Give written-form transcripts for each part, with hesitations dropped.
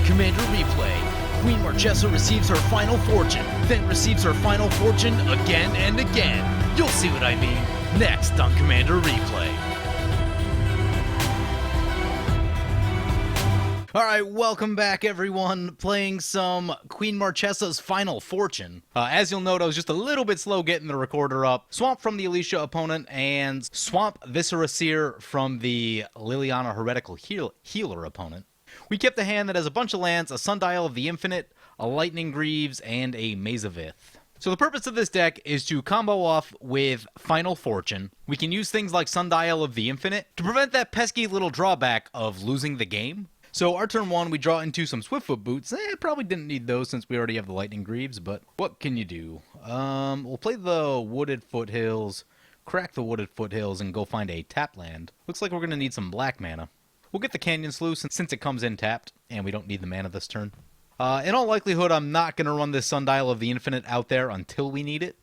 Commander Replay. Queen Marchesa receives her final fortune, then receives her final fortune again and again. You'll see what I mean next on Commander Replay. Alright, welcome back everyone, playing some Queen Marchesa's Final Fortune. As you'll note, I was just a little bit slow getting the recorder up. Swamp from the Alesha opponent, and Swamp Viscera Seer from the Liliana Heretical Healer opponent. We kept a hand that has a bunch of lands, a Sundial of the Infinite, a Lightning Greaves, and a Maze of Ith. So the purpose of this deck is to combo off with Final Fortune. We can use things like Sundial of the Infinite to prevent that pesky little drawback of losing the game. So our turn one, we draw into some Swiftfoot Boots. Probably didn't need those since we already have the Lightning Greaves, but what can you do? We'll play the Wooded Foothills, crack the Wooded Foothills, and go find a tap land. Looks like we're going to need some black mana. We'll get the Canyon Sluice since it comes in tapped, and we don't need the mana this turn. In all likelihood, I'm not going to run this Sundial of the Infinite out there until we need it.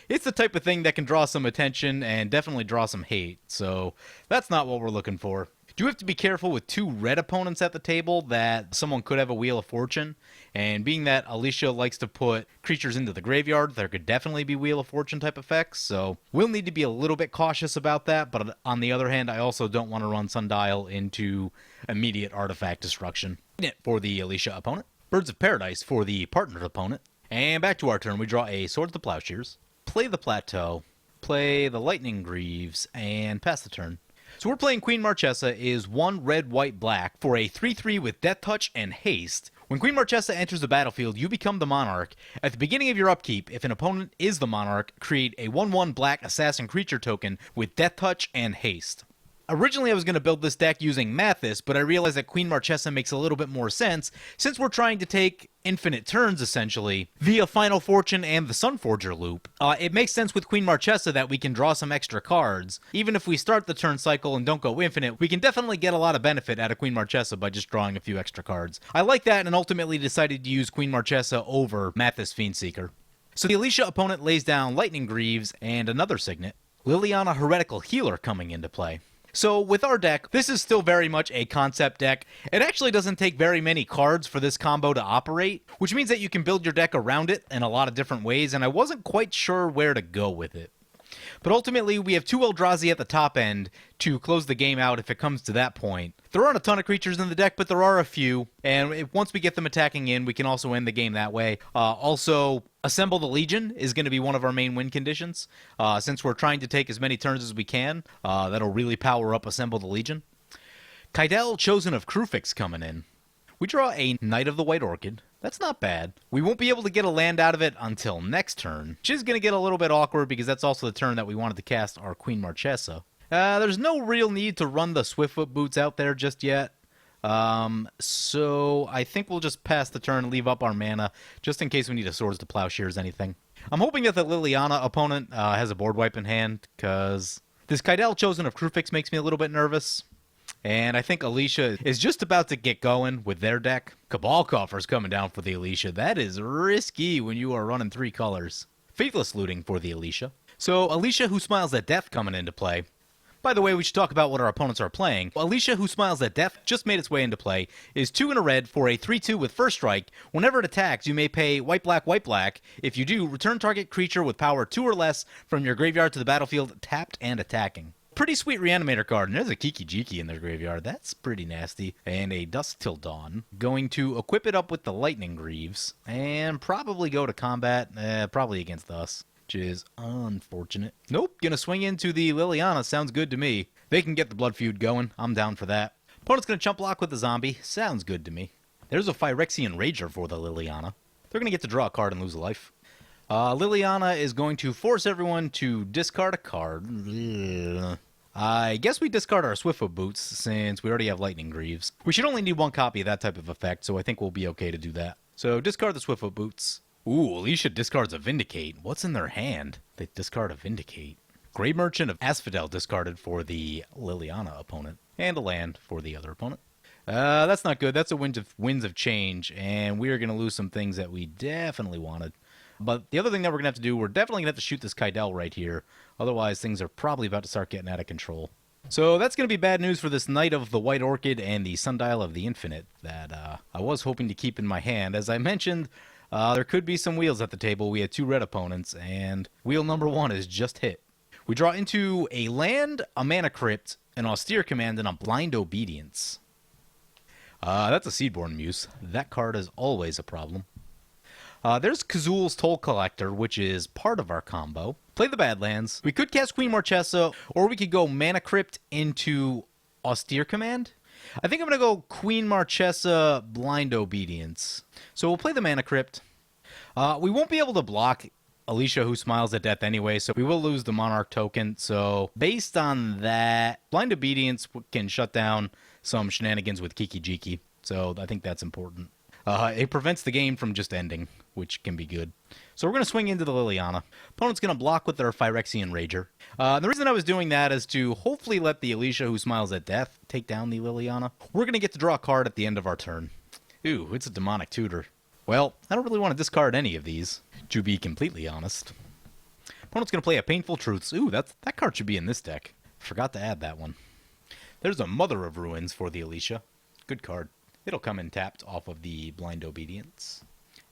It's the type of thing that can draw some attention and definitely draw some hate, so that's not what we're looking for. Do have to be careful with two red opponents at the table that someone could have a Wheel of Fortune, and being that Alesha likes to put creatures into the graveyard, there could definitely be Wheel of Fortune type effects, so we'll need to be a little bit cautious about that, but on the other hand, I also don't want to run Sundial into immediate artifact destruction. For the Alesha opponent, Birds of Paradise for the partnered opponent, and back to our turn, we draw a Swords to Plowshares, play the Plateau, play the Lightning Greaves, and pass the turn. So we're playing Queen Marchesa is 1 red, white, black for a 3/3 with Death Touch and Haste. When Queen Marchesa enters the battlefield, you become the Monarch. At the beginning of your upkeep, if an opponent is the Monarch, create a 1/1 black assassin creature token with Death Touch and Haste. Originally, I was going to build this deck using Mathis, but I realized that Queen Marchesa makes a little bit more sense since we're trying to take infinite turns, essentially, via Final Fortune and the Sunforger loop. It makes sense with Queen Marchesa that we can draw some extra cards. Even if we start the turn cycle and don't go infinite, we can definitely get a lot of benefit out of Queen Marchesa by just drawing a few extra cards. I like that and ultimately decided to use Queen Marchesa over Mathis Fiendseeker. So the Alesha opponent lays down Lightning Greaves and another Signet, Liliana Heretical Healer coming into play. So with our deck, this is still very much a concept deck. It actually doesn't take very many cards for this combo to operate, which means that you can build your deck around it in a lot of different ways, and I wasn't quite sure where to go with it. But ultimately, we have 2 Eldrazi at the top end to close the game out if it comes to that point. There aren't a ton of creatures in the deck, but there are a few, and once we get them attacking in, we can also end the game that way. Also, Assemble the Legion is going to be one of our main win conditions. Since we're trying to take as many turns as we can, that'll really power up Assemble the Legion. Kydele, Chosen of Kruphix coming in. We draw a Knight of the White Orchid. That's not bad. We won't be able to get a land out of it until next turn, which is going to get a little bit awkward because that's also the turn that we wanted to cast our Queen Marchesa. There's no real need to run the Swiftfoot Boots out there just yet. So I think we'll just pass the turn and leave up our mana, just in case we need a Swords to Plowshares anything. I'm hoping that the Liliana opponent has a board wipe in hand, because this Kydele, Chosen of Kruphix makes me a little bit nervous. And I think Alesha is just about to get going with their deck. Cabal Coffer's coming down for the Alesha. That is risky when you are running 3 colors. Faithless Looting for the Alesha. So Alesha, Who Smiles at Death, coming into play. By the way, we should talk about what our opponents are playing. Alesha, Who Smiles at Death, just made its way into play, is 2 in a red for a 3/2 with First Strike. Whenever it attacks, you may pay white, black, white, black. If you do, return target creature with power 2 or less from your graveyard to the battlefield, tapped and attacking. Pretty sweet Reanimator card, and there's a Kiki Jiki in their graveyard. That's pretty nasty. And a Dusk Till Dawn. Going to equip it up with the Lightning Greaves, and probably go to combat, probably against us, which is unfortunate. Nope, gonna swing into the Liliana, sounds good to me. They can get the Blood Feud going, I'm down for that. Opponent's gonna chump block with the zombie, sounds good to me. There's a Phyrexian Rager for the Liliana. They're gonna get to draw a card and lose a life. Liliana is going to force everyone to discard a card. I guess we discard our Swiftfoot Boots, since we already have Lightning Greaves. We should only need 1 copy of that type of effect, so I think we'll be okay to do that. So discard the Swiftfoot Boots. Ooh, Alesha discards a Vindicate. What's in their hand? They discard a Vindicate. Grey Merchant of Asphodel discarded for the Liliana opponent, and a land for the other opponent. That's not good. That's a Winds of Change, and we are going to lose some things that we definitely wanted. But the other thing that we're going to have to do, we're definitely going to have to shoot this Kydele right here. Otherwise, things are probably about to start getting out of control. So that's going to be bad news for this Knight of the White Orchid and the Sundial of the Infinite that I was hoping to keep in my hand. As I mentioned, there could be some wheels at the table. We had 2 red opponents, and wheel number 1 is just hit. We draw into a land, a Mana Crypt, an Austere Command, and a Blind Obedience. That's a Seedborn Muse. That card is always a problem. There's Kazul's Toll Collector, which is part of our combo. Play the Badlands. We could cast Queen Marchesa, or we could go Mana Crypt into Austere Command. I think I'm going to go Queen Marchesa, Blind Obedience. So we'll play the Mana Crypt. We won't be able to block Alesha, who smiles at death anyway, so we will lose the Monarch token. So based on that, Blind Obedience can shut down some shenanigans with Kiki Jiki. So I think that's important. It prevents the game from just ending, which can be good. So we're going to swing into the Liliana. Opponent's going to block with their Phyrexian Rager. The reason I was doing that is to hopefully let the Alesha, who smiles at death, take down the Liliana. We're going to get to draw a card at the end of our turn. Ooh, it's a Demonic Tutor. Well, I don't really want to discard any of these, to be completely honest. Opponent's going to play a Painful Truths. Ooh, that card should be in this deck. Forgot to add that one. There's a Mother of Ruins for the Alesha. Good card. It'll come in tapped off of the Blind Obedience.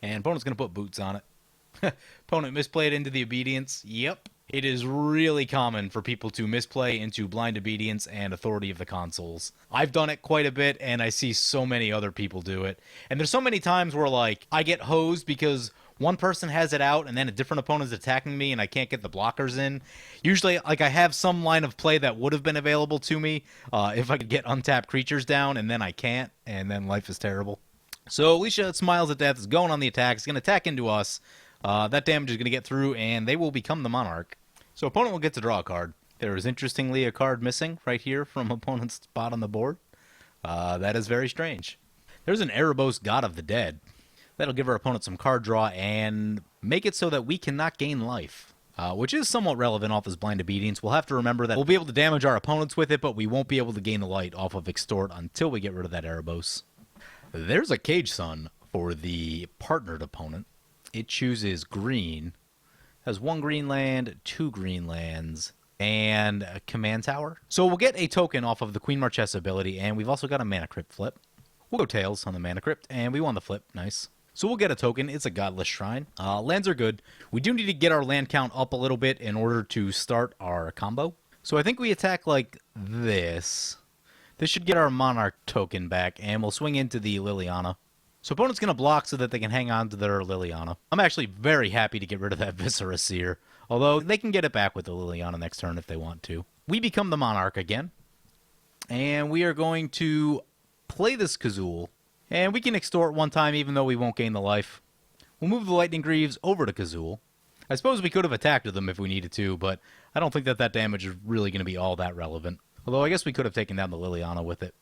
And opponent's going to put Boots on it. Opponent misplayed into the Obedience. Yep. It is really common for people to misplay into Blind Obedience and Authority of the Consuls. I've done it quite a bit, and I see so many other people do it. And there's so many times where, like, I get hosed because one person has it out, and then a different opponent is attacking me, and I can't get the blockers in. Usually, like, I have some line of play that would have been available to me if I could get untapped creatures down, and then I can't, and then life is terrible. So Alesha smiles at death, is going on the attack, is going to attack into us. That damage is going to get through, and they will become the Monarch. So opponent will get to draw a card. There is, interestingly, a card missing right here from opponent's spot on the board. That is very strange. There's an Erebos, God of the Dead. That'll give our opponent some card draw and make it so that we cannot gain life, which is somewhat relevant off his Blind Obedience. We'll have to remember that we'll be able to damage our opponents with it, but we won't be able to gain the light off of Extort until we get rid of that Erebos. There's a Cage Sun for the partnered opponent. It chooses green. Has 1 green land, 2 green lands, and a Command Tower. So we'll get a token off of the Queen Marchesa ability, and we've also got a Mana Crypt flip. We'll go Tails on the Mana Crypt, and we won the flip. Nice. So we'll get a token. It's a Godless Shrine. Lands are good. We do need to get our land count up a little bit in order to start our combo. So I think we attack like this. This should get our Monarch token back, and we'll swing into the Liliana. So opponent's going to block so that they can hang on to their Liliana. I'm actually very happy to get rid of that Viscera Seer, although they can get it back with the Liliana next turn if they want to. We become the Monarch again, and we are going to play this Kazul, and we can Extort 1 time even though we won't gain the life. We'll move the Lightning Greaves over to Kazul. I suppose we could have attacked with them if we needed to, but I don't think that damage is really going to be all that relevant. Although I guess we could have taken down the Liliana with it.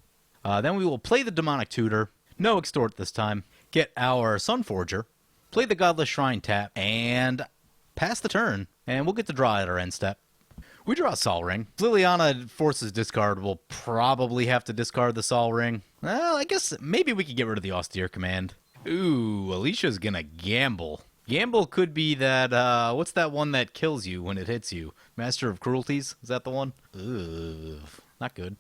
Then we will play the Demonic Tutor. No Extort this time. Get our Sunforger. Play the Godless Shrine tap. And pass the turn. And we'll get to draw at our end step. We draw a Sol Ring. Liliana forces discard. We'll probably have to discard the Sol Ring. Well, I guess maybe we could get rid of the Austere Command. Ooh, Alesha's gonna gamble. Gamble could be that, what's that one that kills you when it hits you? Master of Cruelties? Is that the one? Ugh, not good.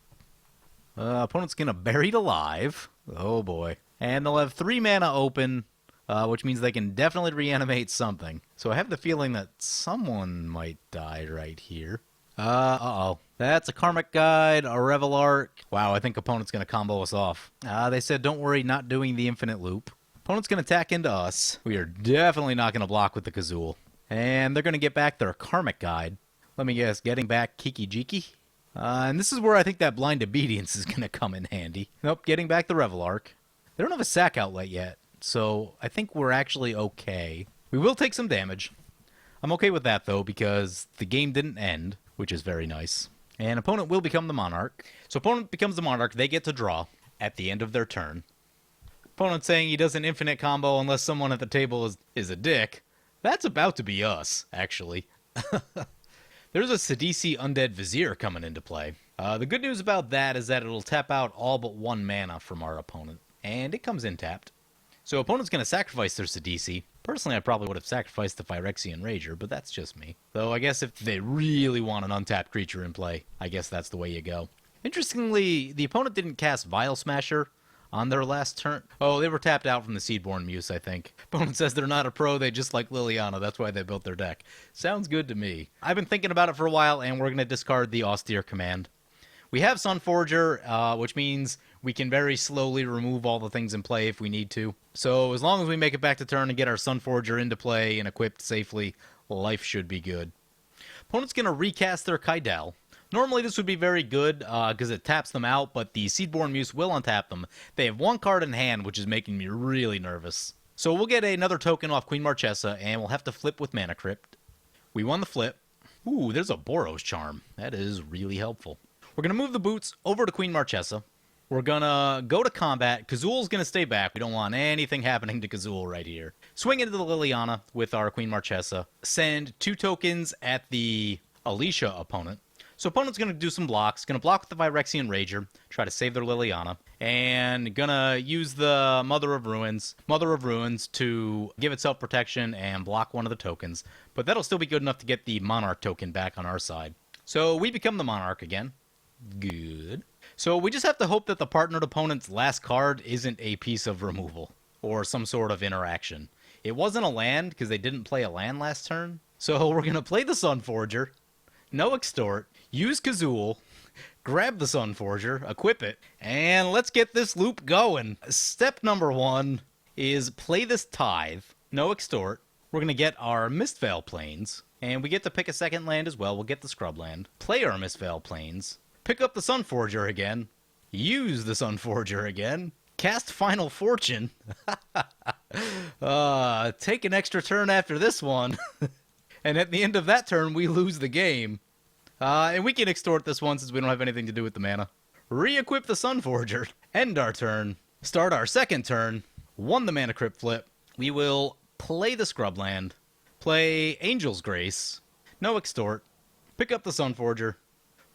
Opponent's gonna Buried Alive. Oh boy. And they'll have 3 mana open, which means they can definitely reanimate something. So I have the feeling that someone might die right here. Uh-oh. That's a Karmic Guide, a Revelark. Wow, I think opponent's gonna combo us off. They said don't worry, not doing the infinite loop. Opponent's gonna attack into us. We are definitely not gonna block with the Kazul. And they're gonna get back their Karmic Guide. Let me guess, getting back Kiki Jiki? And this is where I think that Blind Obedience is going to come in handy. Nope, getting back the Revelark. They don't have a sack outlet yet, so I think we're actually okay. We will take some damage. I'm okay with that, though, because the game didn't end, which is very nice. And opponent will become the Monarch. So opponent becomes the Monarch. They get to draw at the end of their turn. Opponent saying he does an infinite combo unless someone at the table is a dick. That's about to be us, actually. There's a Sidisi Undead Vizier coming into play. The good news about that is that it'll tap out all but 1 mana from our opponent. And it comes in tapped. So opponent's going to sacrifice their Sidisi. Personally, I probably would have sacrificed the Phyrexian Rager, but that's just me. Though I guess if they really want an untapped creature in play, I guess that's the way you go. Interestingly, the opponent didn't cast Vial Smasher on their last turn. Oh, they were tapped out from the Seedborn Muse, I think. Opponent says they're not a pro, they just like Liliana, that's why they built their deck. Sounds good to me. I've been thinking about it for a while, and we're going to discard the Austere Command. We have Sunforger, which means we can very slowly remove all the things in play if we need to. So as long as we make it back to turn and get our Sunforger into play and equipped safely, life should be good. Opponent's going to recast their Kydele. Normally this would be very good because it taps them out, but the Seedborn Muse will untap them. They have one card in hand, which is making me really nervous. So we'll get another token off Queen Marchesa, and we'll have to flip with Mana Crypt. We won the flip. Ooh, there's a Boros Charm. That is really helpful. We're going to move the boots over to Queen Marchesa. We're going to go to combat. Kazul's going to stay back. We don't want anything happening to Kazul right here. Swing into the Liliana with our Queen Marchesa. Send 2 tokens at the Alesha opponent. So opponent's going to do some blocks. Going to block with the Phyrexian Rager. Try to save their Liliana. And going to use the Mother of Ruins to give itself protection and block one of the tokens. But that'll still be good enough to get the Monarch token back on our side. So we become the Monarch again. Good. So we just have to hope that the partnered opponent's last card isn't a piece of removal or some sort of interaction. It wasn't a land because they didn't play a land last turn. So we're going to play the Sunforger, no extort, use Kazul, grab the Sunforger, equip it, and let's get this loop going. Step number 1 is play this Tithe, no extort. We're going to get our Mistveil Plains, and we get to pick a second land as well. We'll get the Scrubland. Play our Mistveil Plains. Pick up the Sunforger again. Use the Sunforger again. Cast Final Fortune. Take an extra turn after this one. And at the end of that turn, we lose the game. And we can extort this one since we don't have anything to do with the mana. Re-equip the Sunforger. End our turn. Start our second turn. Won the Mana Crypt flip. We will play the Scrubland. Play Angel's Grace. No extort. Pick up the Sunforger.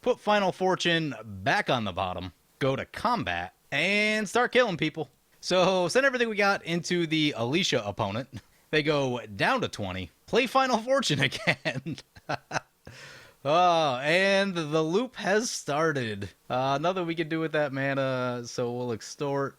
Put Final Fortune back on the bottom, go to combat, and start killing people. So send everything we got into the Alesha opponent. They go down to 20. Play Final Fortune again. And the loop has started. Nothing we can do with that mana, so we'll extort.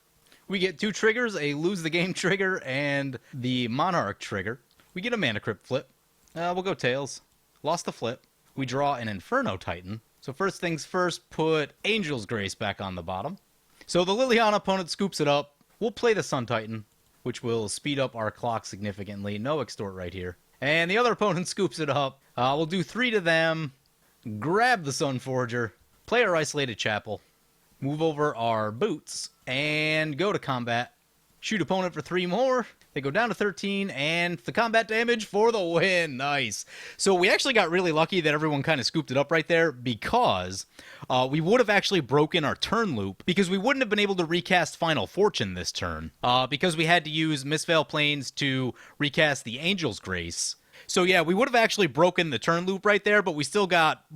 We get 2 triggers, a lose the game trigger and the Monarch trigger. We get a Mana Crypt flip. We'll go Tails. Lost the flip. We draw an Inferno Titan. So first things first, put Angel's Grace back on the bottom. So the Liliana opponent scoops it up. We'll play the Sun Titan, which will speed up our clock significantly. No extort right here. And the other opponent scoops it up. We'll do 3 to them. Grab the Sunforger. Play our Isolated Chapel. Move over our boots. And go to combat. Shoot opponent for 3 more. They go down to 13, and the combat damage for the win. Nice. So we actually got really lucky that everyone kind of scooped it up right there because we would have actually broken our turn loop because we wouldn't have been able to recast Final Fortune this turn because we had to use Mistveil Plains to recast the Angel's Grace. So yeah, we would have actually broken the turn loop right there, but we still got,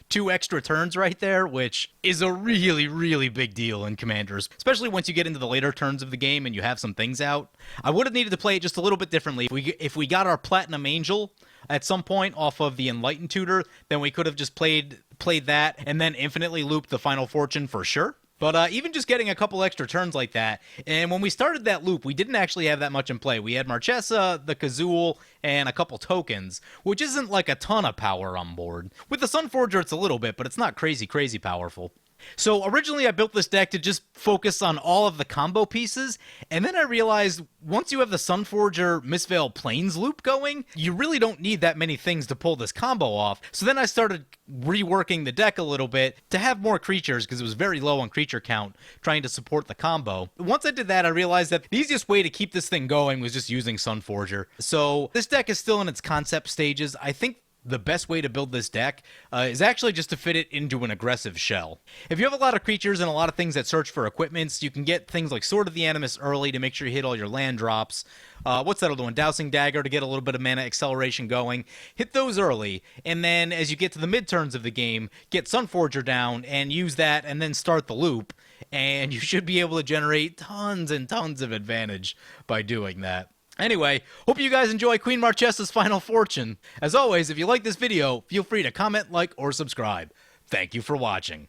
2 extra turns right there, which is a really, really big deal in Commanders, especially once you get into the later turns of the game and you have some things out. I would have needed to play it just a little bit differently. If we got our Platinum Angel at some point off of the Enlightened Tutor, then we could have just played that and then infinitely looped the Final Fortune for sure. But even just getting a couple extra turns like that, and when we started that loop, we didn't actually have that much in play. We had Marchesa, the Kazul, and a couple tokens, which isn't like a ton of power on board. With the Sunforger, it's a little bit, but it's not crazy, crazy powerful. So originally I built this deck to just focus on all of the combo pieces, and then I realized once you have the Sunforger Mistveil Plains loop going, you really don't need that many things to pull this combo off. So then I started reworking the deck a little bit to have more creatures because it was very low on creature count trying to support the combo. Once I did that, I realized that the easiest way to keep this thing going was just using Sunforger. So this deck is still in its concept stages. I think the best way to build this deck is actually just to fit it into an aggressive shell. If you have a lot of creatures and a lot of things that search for equipments, you can get things like Sword of the Animus early to make sure you hit all your land drops. What's that other one? Dowsing Dagger to get a little bit of mana acceleration going. Hit those early, and then as you get to the mid-turns of the game, get Sunforger down and use that and then start the loop. and you should be able to generate tons and tons of advantage by doing that. Anyway, hope you guys enjoy Queen Marchesas' Final Fortune. As always, if you like this video, feel free to comment, like, or subscribe. Thank you for watching.